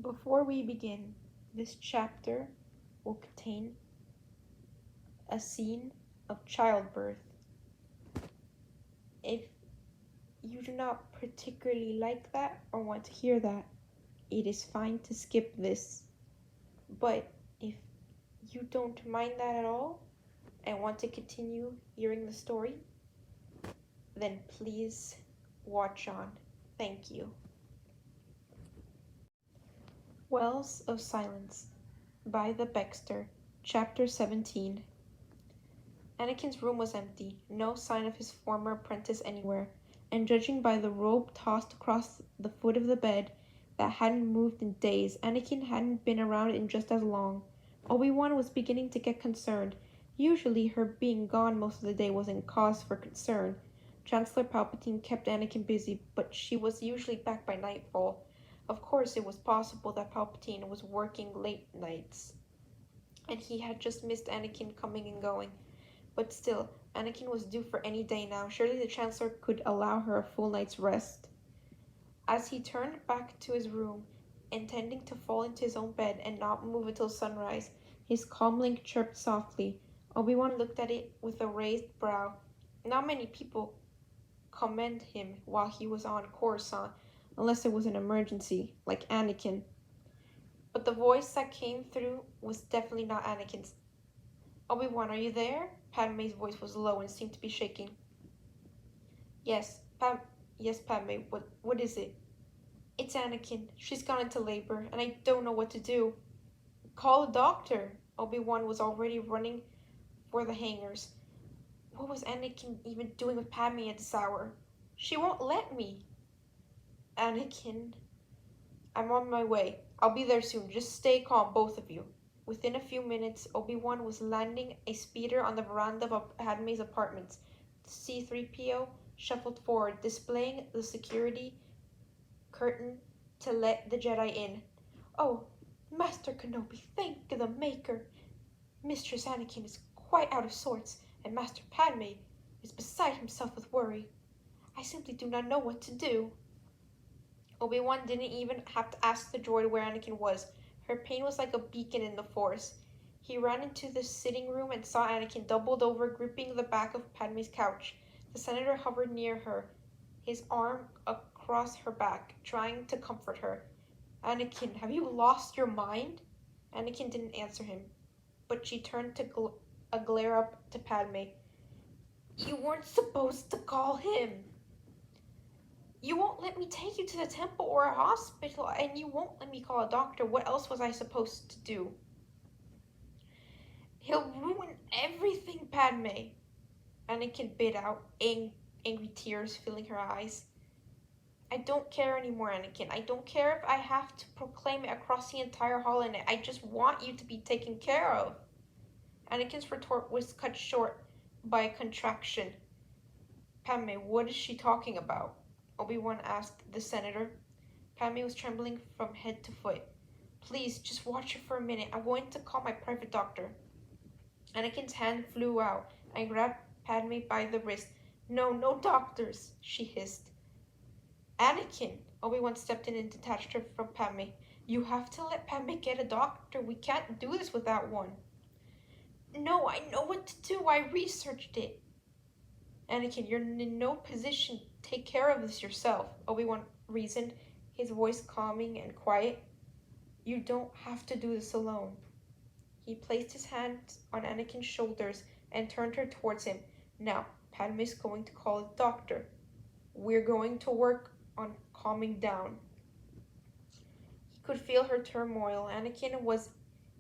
Before we begin, this chapter will contain a scene of childbirth. If you do not particularly like that or want to hear that, it is fine to skip this. But if you don't mind that at all and want to continue hearing the story, then please watch on. Thank you. Wells of Silence by TheBeckster, Chapter 17. Anakin's room was empty, no sign of his former apprentice anywhere, and judging by the robe tossed across the foot of the bed that hadn't moved in days, Anakin hadn't been around in just as long. Obi-Wan was beginning to get concerned. Usually her being gone most of the day wasn't cause for concern. Chancellor Palpatine kept Anakin busy, but she was usually back by nightfall. Of course, it was possible that Palpatine was working late nights, and he had just missed Anakin coming and going. But still, Anakin was due for any day now. Surely the Chancellor could allow her a full night's rest. As he turned back to his room, intending to fall into his own bed and not move until sunrise, his comlink chirped softly. Obi-Wan looked at it with a raised brow. Not many people commend him while he was on Coruscant, unless it was an emergency, like Anakin. But the voice that came through was definitely not Anakin's. Obi-Wan, are you there? Padme's voice was low and seemed to be shaking. Yes, Padme, what is it? It's Anakin. She's gone into labor, and I don't know what to do. Call a doctor. Obi-Wan was already running for the hangars. What was Anakin even doing with Padme at this hour? She won't let me. Anakin, I'm on my way. I'll be there soon. Just stay calm, both of you. Within a few minutes, Obi-Wan was landing a speeder on the veranda of Padme's apartments. The C-3PO shuffled forward, displaying the security curtain to let the Jedi in. Oh, Master Kenobi, thank the Maker. Mistress Anakin is quite out of sorts, and Master Padme is beside himself with worry. I simply do not know what to do. Obi-Wan didn't even have to ask the droid where Anakin was. Her pain was like a beacon in the Force. He ran into the sitting room and saw Anakin doubled over, gripping the back of Padme's couch. The senator hovered near her, his arm across her back, trying to comfort her. Anakin, have you lost your mind? Anakin didn't answer him, but she turned to glare up to Padme. You weren't supposed to call him. You won't let me take you to the temple or a hospital, and you won't let me call a doctor. What else was I supposed to do? He'll ruin everything, Padme. Anakin bit out, angry tears filling her eyes. I don't care anymore, Anakin. I don't care if I have to proclaim it across the entire hall in it. I just want you to be taken care of. Anakin's retort was cut short by a contraction. Padme, what is she talking about? Obi-Wan asked the senator. Padme was trembling from head to foot. Please, just watch her for a minute. I'm going to call my private doctor. Anakin's hand flew out and grabbed Padme by the wrist. No, no doctors, she hissed. Anakin! Obi-Wan stepped in and detached her from Padme. You have to let Padme get a doctor. We can't do this without one. No, I know what to do. I researched it. Anakin, you're in no position to take care of this yourself, Obi-Wan reasoned, his voice calming and quiet. You don't have to do this alone. He placed his hands on Anakin's shoulders and turned her towards him. Now, Padme's going to call a doctor. We're going to work on calming down. He could feel her turmoil. Anakin was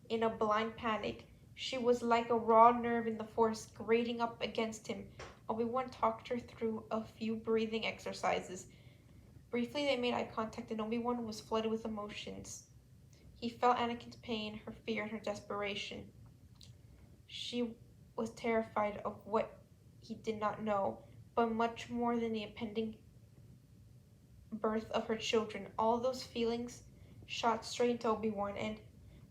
in a blind panic. She was like a raw nerve in the Force grating up against him. Obi-Wan talked her through a few breathing exercises. Briefly, they made eye contact, and Obi-Wan was flooded with emotions. He felt Anakin's pain, her fear, and her desperation. She was terrified of what he did not know, but much more than the impending birth of her children. All those feelings shot straight into Obi-Wan,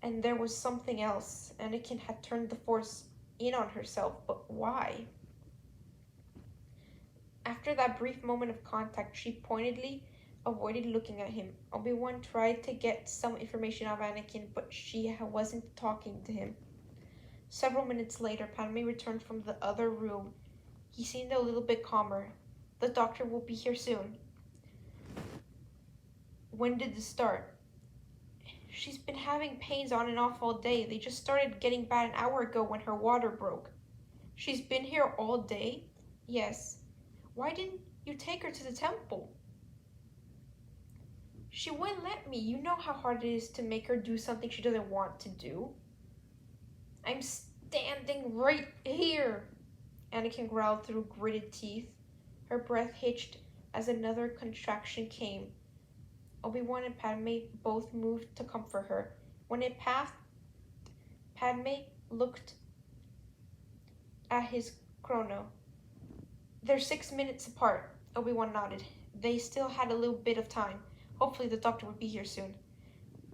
and there was something else. Anakin had turned the Force in on herself, but why? After that brief moment of contact, she pointedly avoided looking at him. Obi-Wan tried to get some information out of Anakin, but she wasn't talking to him. Several minutes later, Padme returned from the other room. He seemed a little bit calmer. The doctor will be here soon. When did this start? She's been having pains on and off all day. They just started getting bad an hour ago when her water broke. She's been here all day? Yes. Why didn't you take her to the temple? She wouldn't let me. You know how hard it is to make her do something she doesn't want to do. I'm standing right here, Anakin growled through gritted teeth. Her breath hitched as another contraction came. Obi-Wan and Padme both moved to comfort her. When it passed, Padme looked at his chrono. They're 6 minutes apart. Obi-Wan nodded. They still had a little bit of time. Hopefully the doctor would be here soon.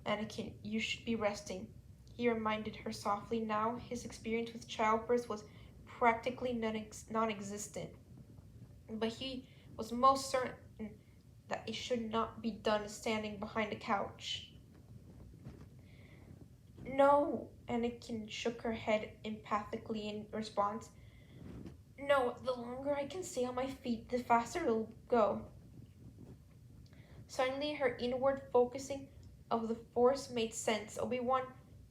Anakin, you should be resting. He reminded her softly. Now his experience with childbirth was practically non-existent. But he was most certain that it should not be done standing behind a couch. No, Anakin shook her head empathically in response. No, the longer I can stay on my feet, the faster it'll go. Suddenly, her inward focusing of the Force made sense. Obi-Wan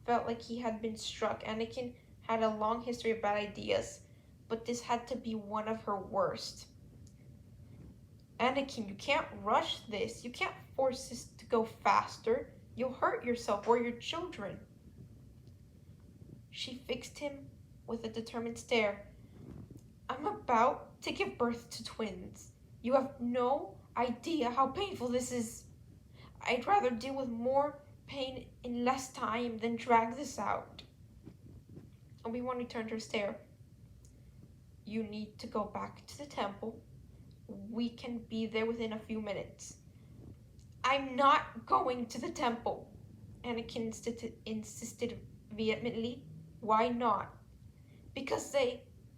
felt like he had been struck. Anakin had a long history of bad ideas, but this had to be one of her worst. Anakin, you can't rush this. You can't force this to go faster. You'll hurt yourself or your children. She fixed him with a determined stare. I'm about to give birth to twins. You have no idea how painful this is. I'd rather deal with more pain in less time than drag this out. Obi-Wan returned her stare. You need to go back to the temple. We can be there within a few minutes. I'm not going to the temple, Anakin insisted vehemently. Why not? Because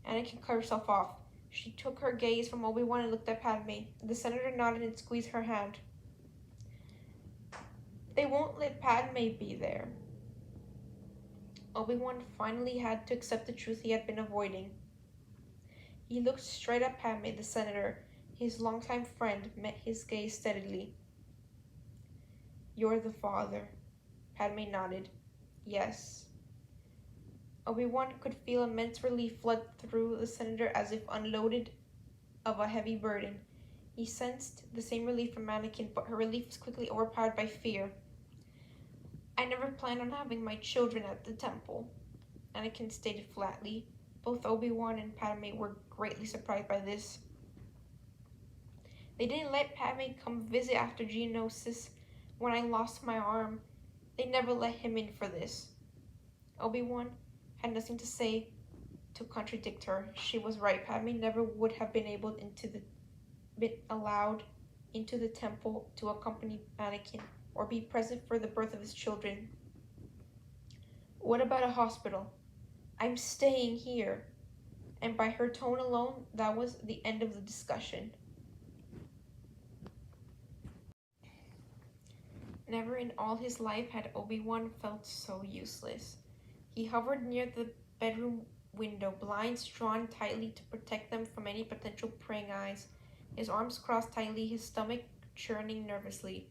Anakin cut herself off. She took her gaze from Obi-Wan and looked at Padme. The senator nodded and squeezed her hand. They won't let Padme be there. Obi-Wan finally had to accept the truth he had been avoiding. He looked straight at Padme. The senator, his longtime friend, met his gaze steadily. You're the father. Padme nodded. Yes. Obi-Wan could feel immense relief flood through the senator as if unloaded of a heavy burden. He sensed the same relief from Anakin, but her relief was quickly overpowered by fear. I never planned on having my children at the temple, Anakin stated flatly. Both Obi-Wan and Padme were greatly surprised by this. They didn't let Padme come visit after Geonosis when I lost my arm. They never let him in for this. Obi-Wan had nothing to say to contradict her. She was right. Padme never would have been allowed into the temple to accompany Anakin or be present for the birth of his children. What about a hospital? I'm staying here. And by her tone alone, that was the end of the discussion. Never in all his life had Obi-Wan felt so useless. He hovered near the bedroom window, blinds drawn tightly to protect them from any potential prying eyes, his arms crossed tightly, his stomach churning nervously.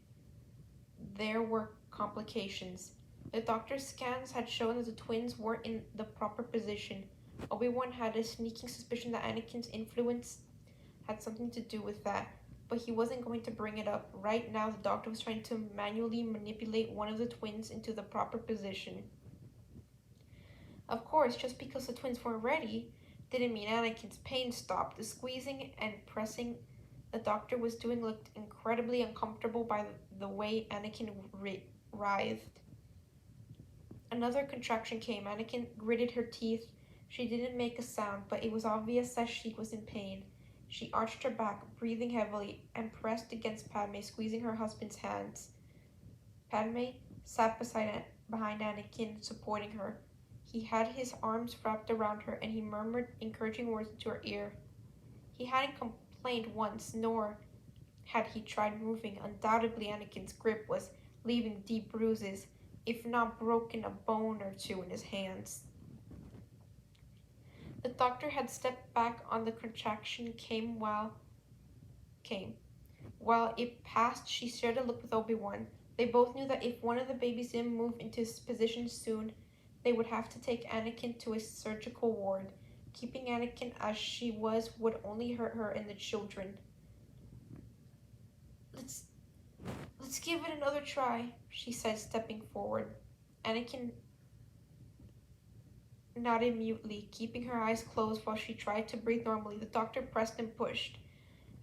There were complications. The doctor's scans had shown that the twins weren't in the proper position. Obi-Wan had a sneaking suspicion that Anakin's influence had something to do with that, but he wasn't going to bring it up. Right now, the doctor was trying to manually manipulate one of the twins into the proper position. Of course, just because the twins weren't ready didn't mean Anakin's pain stopped. The squeezing and pressing the doctor was doing looked incredibly uncomfortable by the way Anakin writhed. Another contraction came. Anakin gritted her teeth. She didn't make a sound, but it was obvious that she was in pain. She arched her back, breathing heavily, and pressed against Padme, squeezing her husband's hands. Padme sat behind Anakin, supporting her. He had his arms wrapped around her, and he murmured encouraging words into her ear. He hadn't complained once, nor Had he tried moving, undoubtedly Anakin's grip was leaving deep bruises, if not broken a bone or two in his hands. The doctor had stepped back on the contraction came. While it passed, she shared a look with Obi-Wan. They both knew that if one of the babies didn't move into his position soon, they would have to take Anakin to a surgical ward. Keeping Anakin as she was would only hurt her and the children. Let's give it another try, she said, stepping forward. Anakin nodded mutely, keeping her eyes closed while she tried to breathe normally. The doctor pressed and pushed.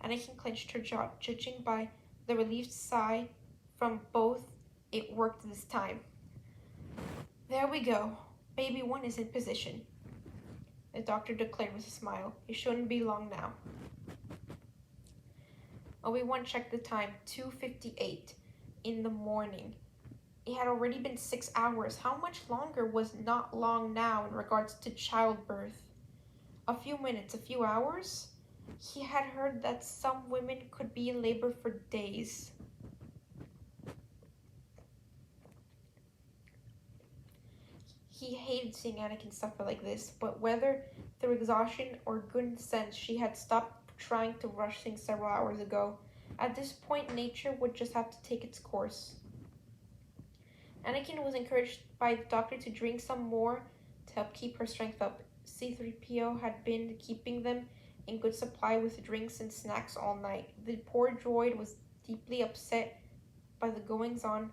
Anakin clenched her jaw, judging by the relieved sigh from both. It worked this time. There we go. Baby one is in position, the doctor declared with a smile. It shouldn't be long now. Obi-Wan checked the time, 2:58 in the morning. It had already been 6 hours. How much longer was not long now in regards to childbirth? A few minutes, a few hours? He had heard that some women could be in labor for days. He hated seeing Anakin suffer like this, but whether through exhaustion or good sense, she had stopped trying to rush things several hours ago. At this point, nature would just have to take its course. Anakin was encouraged by the doctor to drink some more to help keep her strength up. C-3PO had been keeping them in good supply with drinks and snacks all night. The poor droid was deeply upset by the goings-on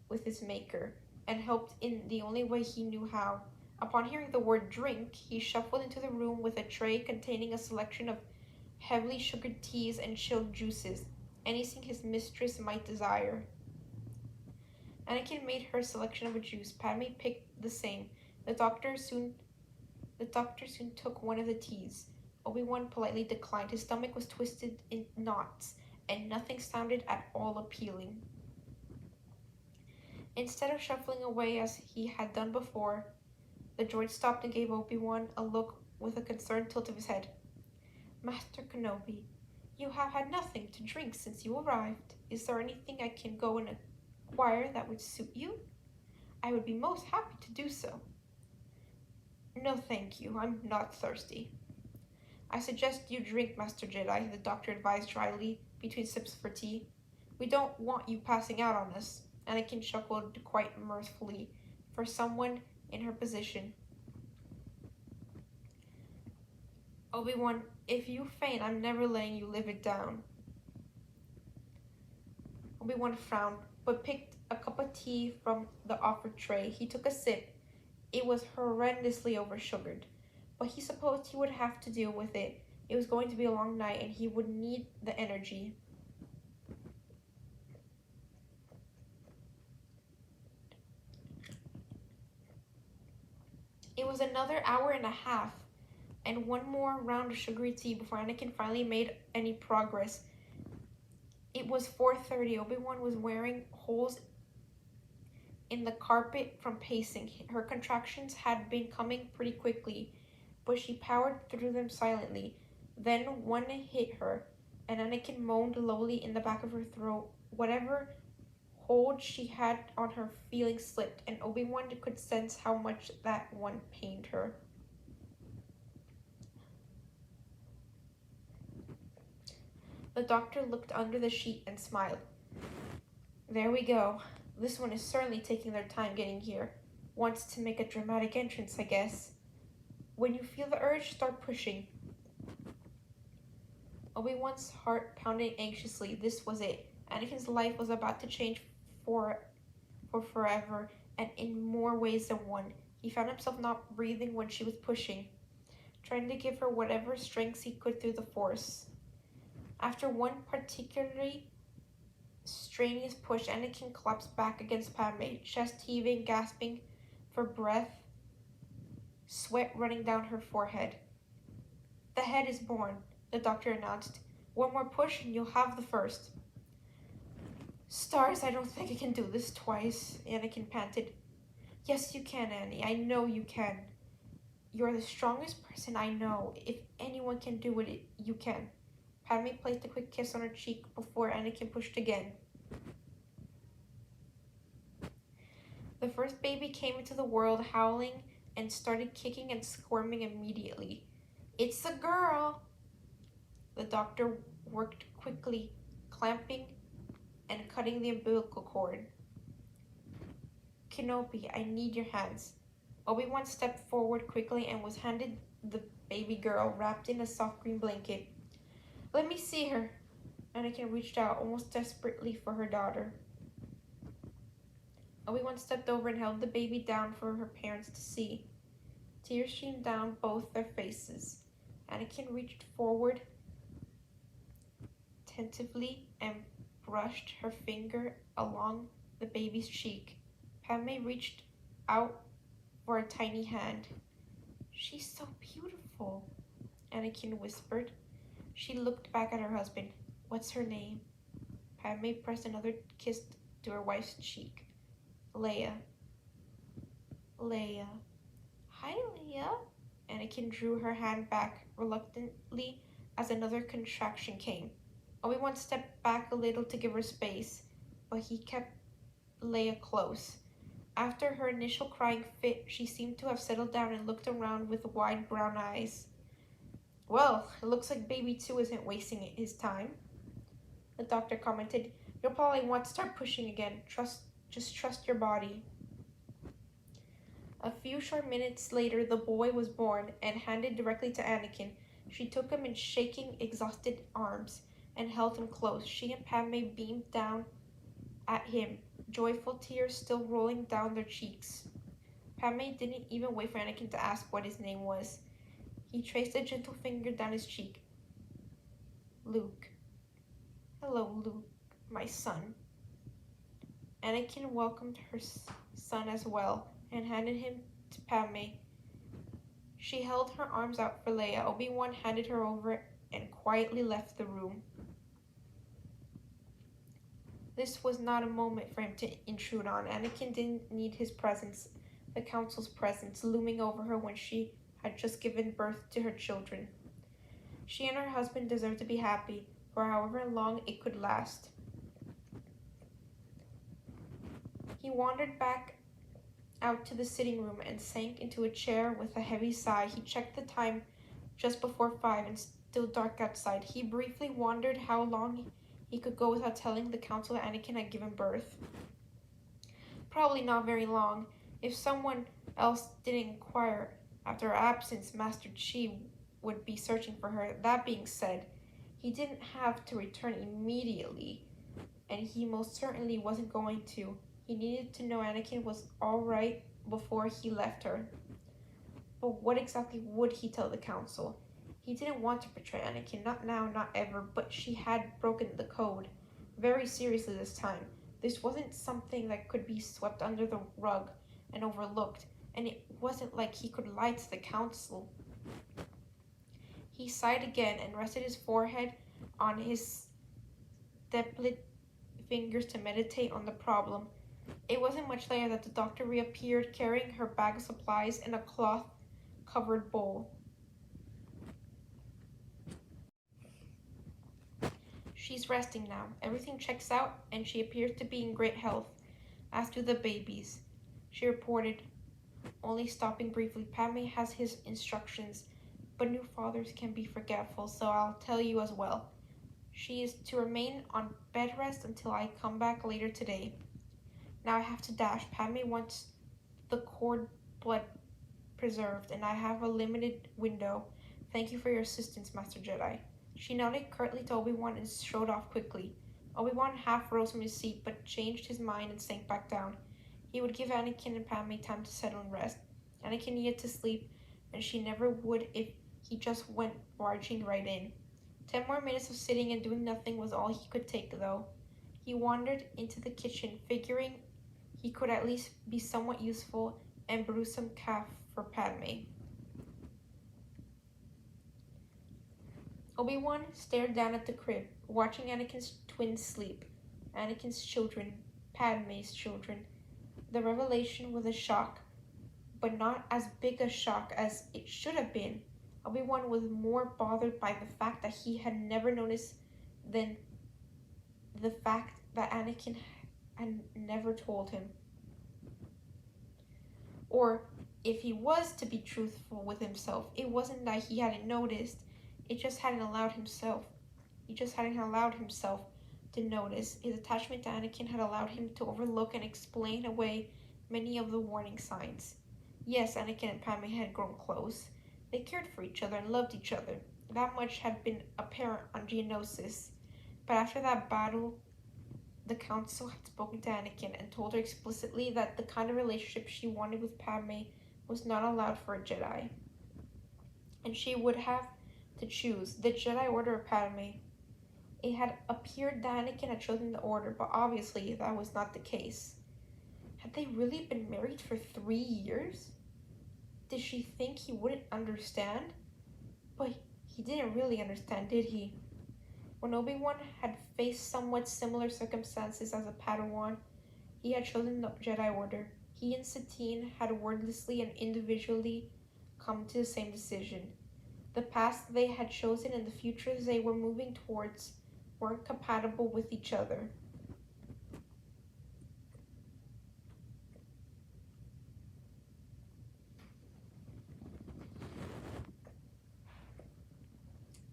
with his maker, and helped in the only way he knew how. Upon hearing the word drink, he shuffled into the room with a tray containing a selection of heavily sugared teas and chilled juices, anything his mistress might desire. Anakin made her selection of a juice. Padme picked the same. The doctor soon took one of the teas. Obi-Wan politely declined. His stomach was twisted in knots, and nothing sounded at all appealing. Instead of shuffling away as he had done before, the droid stopped and gave Obi-Wan a look with a concerned tilt of his head. Master Kenobi, you have had nothing to drink since you arrived. Is there anything I can go and acquire that would suit you? I would be most happy to do so. No, thank you. I'm not thirsty. I suggest you drink, Master Jedi, the doctor advised dryly between sips for tea. We don't want you passing out on us. Anakin chuckled quite mirthfully for someone in her position. Obi-Wan, if you faint, I'm never letting you live it down. Obi-Wan frowned, but picked a cup of tea from the offered tray. He took a sip. It was horrendously oversugared, but he supposed he would have to deal with it. It was going to be a long night, and he would need the energy. It was another hour and a half, and one more round of sugary tea before Anakin finally made any progress. It was 4:30. Obi-Wan was wearing holes in the carpet from pacing. Her contractions had been coming pretty quickly, but she powered through them silently. Then one hit her, and Anakin moaned lowly in the back of her throat. Whatever hold she had on her feeling slipped, and Obi-Wan could sense how much that one pained her. The doctor looked under the sheet and smiled. There we go. This one is certainly taking their time getting here. Wants to make a dramatic entrance, I guess. When you feel the urge, start pushing. Obi-Wan's heart pounded anxiously. This was it. Anakin's life was about to change for forever, and in more ways than one. He found himself not breathing when she was pushing, trying to give her whatever strength he could through the force. After one particularly strenuous push, Anakin collapsed back against Padme, chest heaving, gasping for breath, sweat running down her forehead. The head is born, the doctor announced. One more push and you'll have the first. Stars, I don't think I can do this twice, Anakin panted. Yes, you can, Annie. I know you can. You're the strongest person I know. If anyone can do it, you can. Padme placed a quick kiss on her cheek before Anakin pushed again. The first baby came into the world howling and started kicking and squirming immediately. "It's a girl!" The doctor worked quickly, clamping and cutting the umbilical cord. "Kenobi, I need your hands." Obi-Wan stepped forward quickly and was handed the baby girl wrapped in a soft green blanket. "Let me see her." Anakin reached out almost desperately for her daughter. Obi-Wan stepped over and held the baby down for her parents to see. Tears streamed down both their faces. Anakin reached forward tentatively and brushed her finger along the baby's cheek. Padme reached out for a tiny hand. "She's so beautiful," Anakin whispered. She looked back at her husband. "What's her name?" Padme pressed another kiss to her wife's cheek. "Leia." "Leia." "Hi, Leia." Anakin drew her hand back reluctantly as another contraction came. Obi-Wan stepped back a little to give her space, but he kept Leia close. After her initial crying fit, she seemed to have settled down and looked around with wide brown eyes. "Well, it looks like Baby 2 isn't wasting his time," the doctor commented. "You'll probably want to start pushing again. Just trust your body." A few short minutes later, the boy was born and handed directly to Anakin. She took him in shaking, exhausted arms and held him close. She and Padme beamed down at him, joyful tears still rolling down their cheeks. Padme didn't even wait for Anakin to ask what his name was. He traced a gentle finger down his cheek. "Luke." "Hello, Luke, my son." Anakin welcomed her son as well and handed him to Padme. She held her arms out for Leia. Obi-Wan handed her over and quietly left the room. This was not a moment for him to intrude on. Anakin didn't need his presence, the Council's presence, looming over her when she had just given birth to her children. She and her husband deserved to be happy, for however long it could last. He wandered back out to the sitting room and sank into a chair with a heavy sigh. He checked the time, just before 5 and still dark outside. He briefly wondered how long he could go without telling the Council that Anakin had given birth. Probably not very long. If someone else didn't inquire after her absence, Master Chi would be searching for her. That being said, he didn't have to return immediately, and he most certainly wasn't going to. He needed to know Anakin was all right before he left her. But what exactly would he tell the Council? He didn't want to betray Anakin, not now, not ever, but she had broken the code. Very seriously this time. This wasn't something that could be swept under the rug and overlooked, and it wasn't like he could lie to the Council. He sighed again and rested his forehead on his stepped fingers to meditate on the problem. It wasn't much later that the doctor reappeared, carrying her bag of supplies and a cloth-covered bowl. "She's resting now. Everything checks out, and she appears to be in great health, as do the babies," she reported, only stopping briefly. "Padme has his instructions, but new fathers can be forgetful, so I'll tell you as well. She is to remain on bed rest until I come back later today. Now I have to dash. Padme wants the cord blood preserved, and I have a limited window. Thank you for your assistance, Master Jedi." She nodded curtly to Obi-Wan and strode off quickly. Obi-Wan half rose from his seat, but changed his mind and sank back down. He would give Anakin and Padme time to settle and rest. Anakin needed to sleep, and she never would if he just went barging right in. 10 more minutes of sitting and doing nothing was all he could take, though. He wandered into the kitchen, figuring he could at least be somewhat useful and brew some caf for Padme. Obi-Wan stared down at the crib, watching Anakin's twins sleep. Anakin's children, Padme's children. The revelation was a shock, but not as big a shock as it should have been. Obi-Wan was more bothered by the fact that he had never noticed than the fact that Anakin had never told him. Or, if he was to be truthful with himself, it wasn't that he hadn't noticed, it just hadn't allowed himself. He just hadn't allowed himself to notice. His attachment to Anakin had allowed him to overlook and explain away many of the warning signs. Yes, Anakin and Padme had grown close. They cared for each other and loved each other. That much had been apparent on Geonosis. But after that battle, the Council had spoken to Anakin and told her explicitly that the kind of relationship she wanted with Padme was not allowed for a Jedi. And she would have to choose the Jedi Order or Padme. It had appeared that Anakin had chosen the Order, but obviously that was not the case. Had they really been married for 3 years? Did she think he wouldn't understand? But he didn't really understand, did he? When Obi-Wan had faced somewhat similar circumstances as a Padawan, he had chosen the Jedi Order. He and Satine had wordlessly and individually come to the same decision. The paths they had chosen and the futures they were moving towards weren't compatible with each other.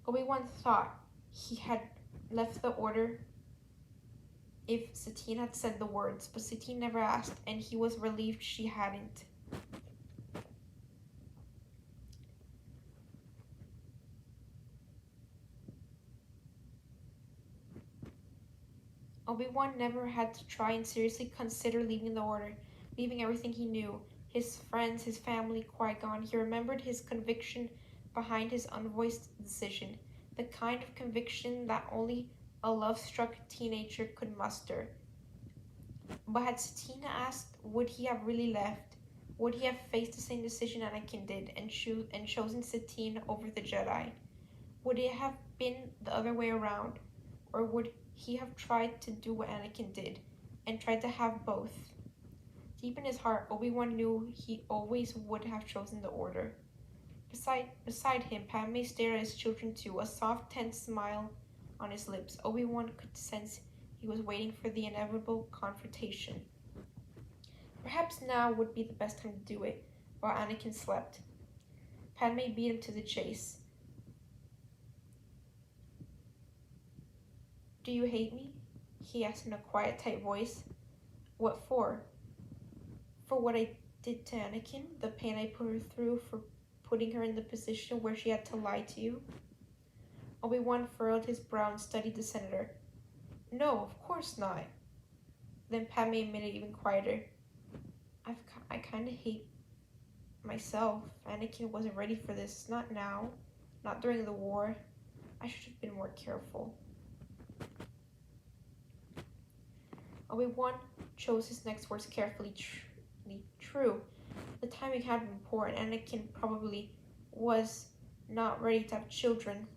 Obi-Wan thought he had left the Order if Satine had said the words, but Satine never asked, and he was relieved she hadn't. Obi-Wan never had to try and seriously consider leaving the Order, leaving everything he knew, his friends, his family, Qui-Gon. He remembered his conviction behind his unvoiced decision, the kind of conviction that only a love-struck teenager could muster. But had Satine asked, would he have really left? Would he have faced the same decision Anakin did and chosen Satine over the Jedi? Would it have been the other way around? Or would he have tried to do what Anakin did and tried to have both? Deep in his heart, Obi-Wan knew he always would have chosen the Order. Beside him, Padme stared at his children too, a soft, tense smile on his lips. Obi-Wan could sense he was waiting for the inevitable confrontation. Perhaps now would be the best time to do it, while Anakin slept. Padme beat him to the chase. Do you hate me? He asked in a quiet, tight voice. What for? For what I did to Anakin? The pain I put her through, for putting her in the position where she had to lie to you? Obi-Wan furrowed his brow and studied the senator. No, of course not. Then Padme admitted even quieter. I kind of hate myself. Anakin wasn't ready for this. Not now. Not during the war. I should have been more careful. Obi-Wan chose his next words carefully. True. The timing had been poor, and Anakin probably was not ready to have children.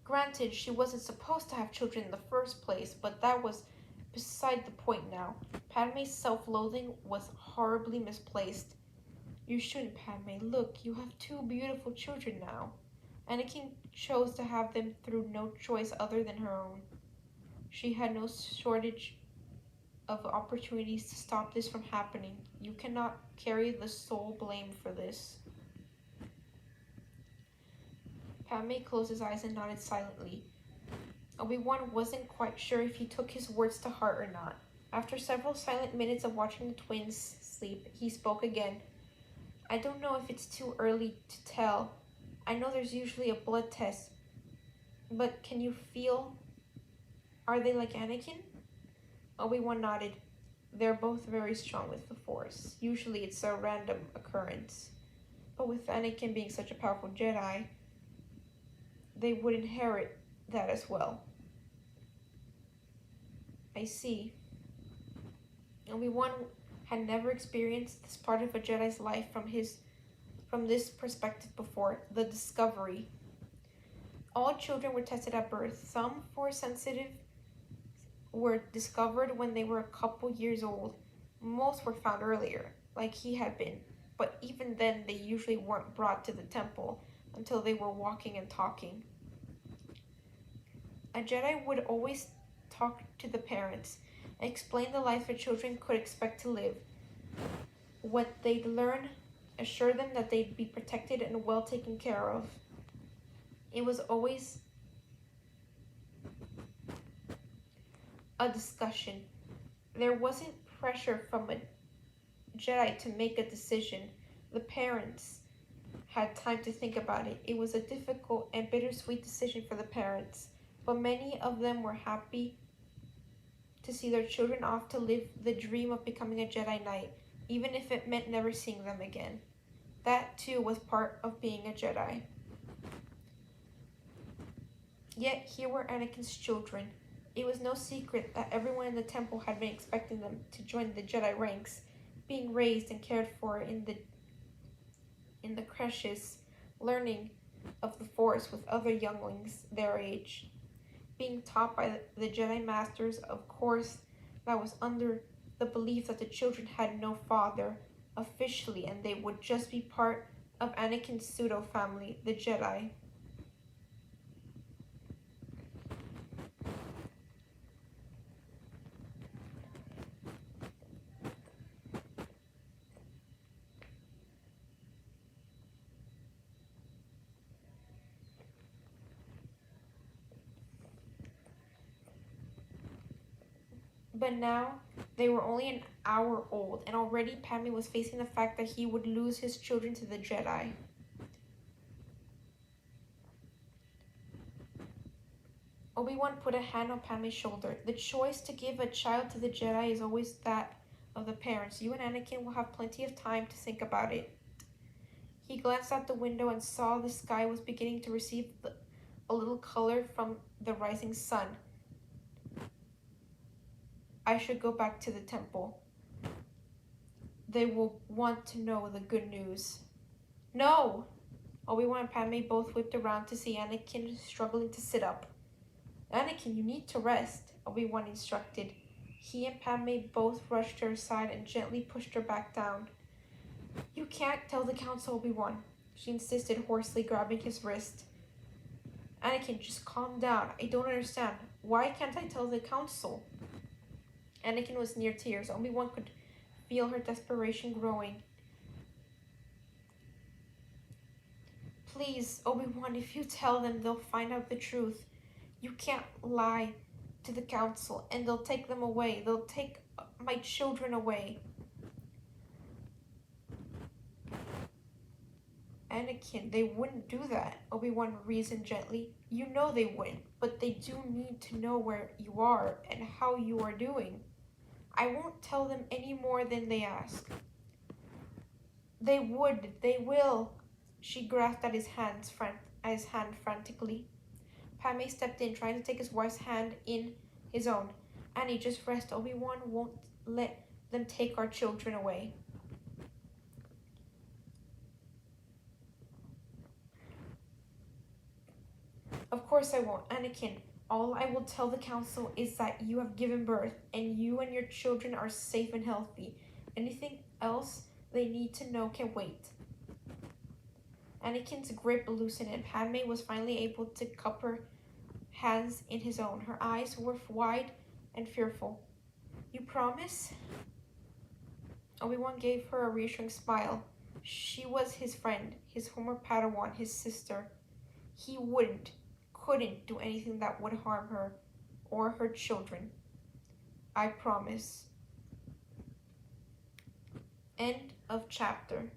Granted, she wasn't supposed to have children in the first place, but that was beside the point now. Padme's self-loathing was horribly misplaced. You shouldn't, Padme. Look, you have 2 beautiful children now. Anakin chose to have them through no choice other than her own. She had no shortage of opportunities to stop this from happening. You cannot carry the sole blame for this. Padme closed his eyes and nodded silently. Obi-Wan wasn't quite sure if he took his words to heart or not. After several silent minutes of watching the twins sleep, he spoke again. I don't know if it's too early to tell. I know there's usually a blood test. But can you feel? Are they like Anakin? Obi-Wan nodded. They're both very strong with the Force. Usually it's a random occurrence. But with Anakin being such a powerful Jedi, they would inherit that as well. I see. Obi-Wan had never experienced this part of a Jedi's life from this perspective before, the discovery. All children were tested at birth. Some force sensitive were discovered when they were a couple years old. Most were found earlier, like he had been, but even then they usually weren't brought to the temple until they were walking and talking. A Jedi would always talk to the parents and explain the life the children could expect to live, what they'd learn, assure them that they'd be protected and well taken care of. It was always a discussion. There wasn't pressure from a Jedi to make a decision. The parents had time to think about it. It was a difficult and bittersweet decision for the parents, but many of them were happy to see their children off to live the dream of becoming a Jedi Knight, even if it meant never seeing them again. That too was part of being a Jedi. Yet here were Anakin's children. It was no secret that everyone in the temple had been expecting them to join the Jedi ranks, being raised and cared for in the creches, learning of the Force with other younglings their age, being taught by the Jedi Masters. Of course, that was under the belief that the children had no father officially, and they would just be part of Anakin's pseudo-family, the Jedi. But now, they were only an hour old, and already Padme was facing the fact that he would lose his children to the Jedi. Obi-Wan put a hand on Padme's shoulder. The choice to give a child to the Jedi is always that of the parents. You and Anakin will have plenty of time to think about it. He glanced out the window and saw the sky was beginning to receive a little color from the rising sun. I should go back to the temple. They will want to know the good news. No! Obi-Wan and Padme both whipped around to see Anakin struggling to sit up. Anakin, you need to rest, Obi-Wan instructed. He and Padme both rushed to her side and gently pushed her back down. You can't tell the council, Obi-Wan, she insisted, hoarsely grabbing his wrist. Anakin, just calm down. I don't understand. Why can't I tell the council? Anakin was near tears. Obi-Wan could feel her desperation growing. Please, Obi-Wan, if you tell them, they'll find out the truth. You can't lie to the council, and they'll take them away. They'll take my children away. Anakin, they wouldn't do that, Obi-Wan reasoned gently. You know they wouldn't, but they do need to know where you are and how you are doing. I won't tell them any more than they ask. They would, they will. She grasped at his hand frantically. Padme stepped in, trying to take his wife's hand in his own. Annie, just rest. Obi-Wan won't let them take our children away. Of course I won't, Anakin. All I will tell the council is that you have given birth, and you and your children are safe and healthy. Anything else they need to know can wait. Anakin's grip loosened, and Padme was finally able to cup her hands in his own. Her eyes were wide and fearful. You promise? Obi-Wan gave her a reassuring smile. She was his friend, his former Padawan, his sister. He couldn't do anything that would harm her or her children. I promise. End of chapter.